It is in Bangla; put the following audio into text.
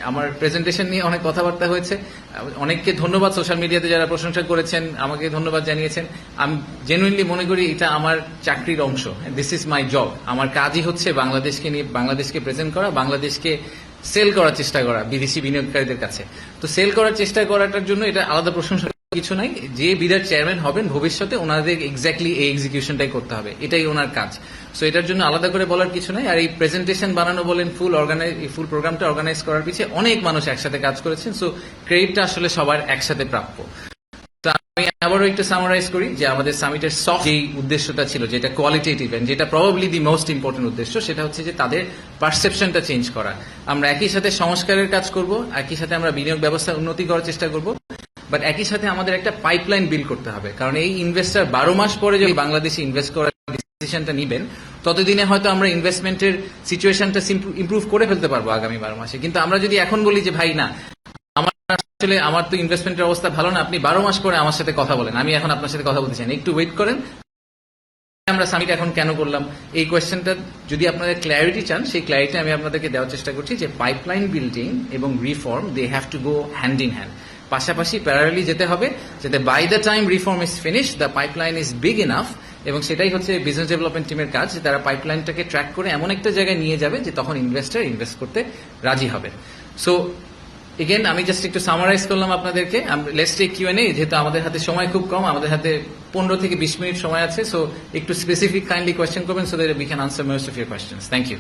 আমার প্রেজেন্টেশন নিয়ে অনেক কথাবার্তা হয়েছে, অনেককে ধন্যবাদ সোশ্যাল মিডিয়াতে যারা প্রশংসা করেছেন, আমাকে ধন্যবাদ জানিয়েছেন। আমি জেনুইনলি মনে করি এটা আমার চাকরির অংশ, দিস ইজ মাই জব। আমার কাজই হচ্ছে বাংলাদেশকে নিয়ে বাংলাদেশকে প্রেজেন্ট করা, বাংলাদেশকে সেল করার চেষ্টা করা বিদেশি বিনিয়োগকারীদের কাছে। তো সেল করার চেষ্টা করাটার জন্য এটা আলাদা প্রশংসা কিছু নাই, যে বিদার চেয়ারম্যান হবেন ভবিষ্যতে ওনাদের এক্স্যাক্টলি এই এক্সিকিউশনটাই করতে হবে, এটাই ওনার কাজ। সো এটার জন্য আলাদা করে বলার কিছু নাই। আর এই প্রেজেন্টেশন বানানো বলেন, ফুল প্রোগ্রামটা অর্গানাইজ করার পিছিয়ে অনেক মানুষ একসাথে কাজ করেছেন। সো ক্রেডিটটা আসলে সবার একসাথে প্রাপ্য। তো আমি আবারও একটু সামারাইজ করি যে আমাদের সামিটের সফট যেই উদ্দেশ্যটা ছিল, যেটা কোয়ালিটেটিভ এন্ড যেটা প্রবাবলি দি মোস্ট ইম্পর্টেন্ট উদ্দেশ্য, সেটা হচ্ছে যে তাদের পারসেপশনটা চেঞ্জ করা। আমরা একই সাথে সংস্কারের কাজ করব, একই সাথে আমরা বিনিয়োগ ব্যবস্থা উন্নতি করার চেষ্টা করব, বাট একই সাথে আমাদের একটা পাইপলাইন বিল্ড করতে হবে। কারণ এই ইনভেস্টার 12 মাস পরে যদি বাংলাদেশে ইনভেস্ট করার ডিসিশনটা নিবেন, ততদিনে হয়তো আমরা ইনভেস্টমেন্টের সিচুয়েশনটা ইমপ্রুভ করে ফেলতে পারবো আগামী 12 মাসে। কিন্তু আমরা যদি এখন বলি যে ভাই না, আমার তো ইনভেস্টমেন্টের অবস্থা ভালো না, আপনি 12 মাস পরে আমার সাথে কথা বলেন, আমি এখন আপনার সাথে কথা বলতে চাই না, একটু ওয়েট করেন। আমরা সামিট এখন কেন করলাম, এই কোয়েশ্চেনটা যদি আপনাদের ক্ল্যারিটি চান, সেই ক্ল্যারিটি আমি আপনাদেরকে দেওয়ার চেষ্টা করছি যে পাইপলাইন বিল্ডিং এবং reform they have to go hand in hand, পাশাপাশি প্যারালালি যেতে হবে, যাতে by the time reform is finish the pipeline is big enough. এবং সেটাই হচ্ছে বিজনেস ডেভেলপমেন্ট টিমের কাজ, যে তারা পাইপলাইনটাকে ট্র্যাক করে এমন একটা জায়গায় নিয়ে যাবে যে তখন ইনভেস্টার ইনভেস্ট করতে রাজি হবে। সো এগেন আমি জাস্ট একটু সামারাইজ করলাম আপনাদেরকে। লেটস টেক কিউএনএ, যেহেতু আমাদের হাতে সময় খুব কম, আমাদের হাতে 15 থেকে 20 মিনিট সময় আছে। সো একটু স্পেসিফিক কাইন্ডলি কোয়েশ্চেন করবেন, so that we can answer most of your questions. Thank you.